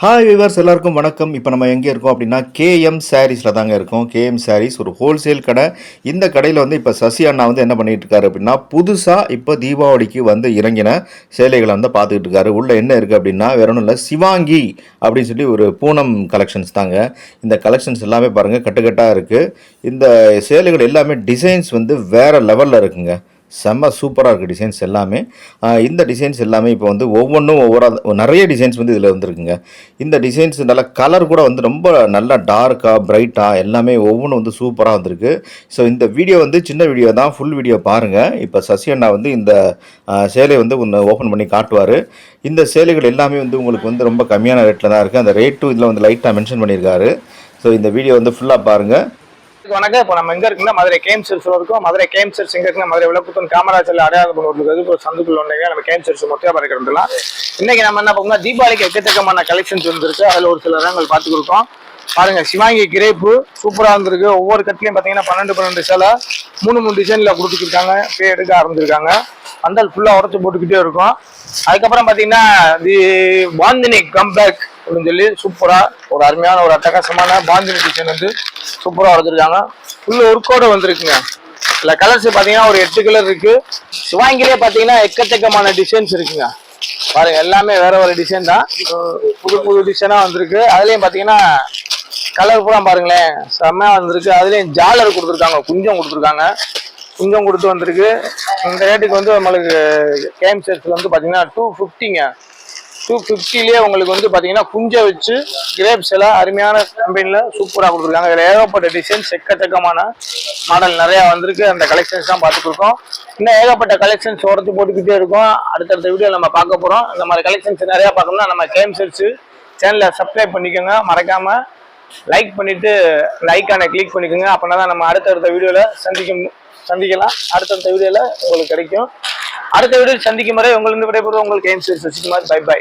Hi viewers எல்லாருக்கும் வணக்கம். இப்போ நம்ம எங்கே இருக்கோம் அப்படின்னா கேஎம் சாரீஸில் தாங்க இருக்கோம். கேஎம் சாரீஸ் ஒரு ஹோல்சேல் கடை. இந்த கடையில் வந்து இப்போ சசி அண்ணா வந்து என்ன பண்ணிட்டு இருக்காரு அப்படின்னா புதுசாக இப்போ தீபாவளிக்கு வந்து இறங்கின சேலைகளை வந்து பார்த்துக்கிட்டு இருக்காரு. உள்ளே என்ன இருக்குது அப்படின்னா வேற ஒன்றும் இல்லை, சிவாங்கி அப்படின்னு சொல்லி ஒரு பூனம் கலெக்ஷன்ஸ் தாங்க. இந்த கலெக்ஷன்ஸ் எல்லாமே பாருங்கள் கட்டுக்கட்டாக இருக்குது. இந்த சேலைகள் எல்லாமே டிசைன்ஸ் வந்து வேறு லெவலில் இருக்குங்க. செம்ம சூப்பராக இருக்குது டிசைன்ஸ் எல்லாமே. இந்த டிசைன்ஸ் எல்லாமே இப்போ வந்து ஒவ்வொன்றும் நிறைய டிசைன்ஸ் வந்து இதில் வந்துருக்குங்க. இந்த டிசைன்ஸ் நல்ல கலர் கூட வந்து ரொம்ப நல்லா டார்க்காக பிரைட்டாக எல்லாமே ஒவ்வொன்றும் வந்து சூப்பராக வந்திருக்கு. ஸோ இந்த வீடியோ வந்து சின்ன வீடியோ தான், ஃபுல் வீடியோ பாருங்கள். இப்போ சசி அண்ணா வந்து இந்த சேலை வந்து ஒன்று ஓப்பன் பண்ணி காட்டுவார். இந்த சேலைகள் எல்லாமே வந்து உங்களுக்கு வந்து ரொம்ப கம்மியான ரேட்டில் தான் இருக்குது. அந்த ரேட்டும் இதில் வந்து லைட்டாக மென்ஷன் பண்ணியிருக்காரு. ஸோ இந்த வீடியோ வந்து ஃபுல்லாக பாருங்கள். வணக்கம். இப்போ நம்ம எங்க இருக்குன்னா மதுரை கேம் சர்ச் இருக்கும். மதுரை கேம் சர்ச் எங்க இருக்குன்னா மதுரை விளக்குத்தன் காமராஜர்ல அடையாளம் பண்ணுறது ஒரு சந்துக்குள்ள ஒன்றுங்க. நம்ம கேம் சர்ச் மொத்தமாக பறிக்கிறதுலாம் இன்னைக்கு நம்ம என்ன பண்ணோம்னா தீபாவளிக்கு எக்கச்சக்கமான கலெக்ஷன்ஸ் வந்துருக்கு. அதில் ஒரு சில இடங்கள் பார்த்து கொடுக்கோம் பாருங்க. சிவாங்கி கிரேப்பு சூப்பராக இருந்திருக்கு. ஒவ்வொரு கட்லையும் பார்த்தீங்கன்னா 12 சேலை 3 டிசைன்ல கொடுத்துருக்காங்க. பே எடுக்க ஆரம்பிச்சிருக்காங்க. அந்தல் ஃபுல்லாக உடச்சு போட்டுக்கிட்டே இருக்கும். அதுக்கப்புறம் பார்த்தீங்கன்னா தி பாந்தினி கம்பேக் அப்படின்னு சொல்லி சூப்பரா ஒரு அருமையான ஒரு அட்டகாசமான பாந்தினி டிசைன் வந்து சூப்பரா வளர்த்துருக்காங்க. ஃபுல்லு ஒர்க்கோட வந்திருக்குங்க. இல்ல கலர்ஸ் பாத்தீங்கன்னா ஒரு 8 கலர் இருக்கு. சிவாங்கிலே பாத்தீங்கன்னா எக்கச்சக்கமான டிசைன்ஸ் இருக்குங்க. பாருங்க எல்லாமே வேற ஒரு டிசைன் தான், புது டிசைனா வந்திருக்கு. அதுலயும் பாத்தீங்கன்னா கலர் பூரா பாருங்களேன் செம்மையா வந்திருக்கு. அதுலயும் ஜாலர் கொடுத்துருக்காங்க, குஞ்சம் கொடுத்துருக்காங்க. குஞ்சம் கொடுத்து வந்திருக்கு. இந்த ரேட்டுக்கு வந்து நம்மளுக்கு கேம் செட்ஸ்ல வந்து பாத்தீங்கன்னா 250ங்க. 250லேயே உங்களுக்கு வந்து பாத்தீங்கன்னா குஞ்ச வச்சு கிரேப்ஸ் எல்லாம் அருமையான கம்பெனில சூப்பரா கொடுத்துருக்காங்க. இதுல ஏகப்பட்ட டிசைன்ஸ் எக்கச்சக்கமான மாடல் நிறைய வந்திருக்கு. அந்த கலெக்ஷன்ஸ் தான் பார்த்துட்டு இருக்கோம். இன்னும் ஏகப்பட்ட கலெக்ஷன்ஸ் உரத்து போட்டுக்கிட்டே இருக்கும். அடுத்தடுத்த வீடியோ நம்ம பார்க்க போறோம். இந்த மாதிரி கலெக்ஷன்ஸ் நிறைய பார்க்கணும்னா நம்ம கேம் செட்ஸ் சேனலை சப்ஸ்கிரைப் பண்ணிக்கோங்க. மறக்காம லைக் பண்ணிட்டு லைக்கான கிளிக் பண்ணிக்கோங்க. அப்படின்னா தான் நம்ம அடுத்தடுத்த வீடியோல சந்திக்கலாம். அடுத்தடுத்த வீடியோல உங்களுக்கு கிடைக்கும். அடுத்த வீடியோ சந்திக்கும் வரை உங்களுக்கு விடைபெறுவோம். உங்களுக்கு கேம் செட்ஸ் வச்சுக்குமாறு. Bye by.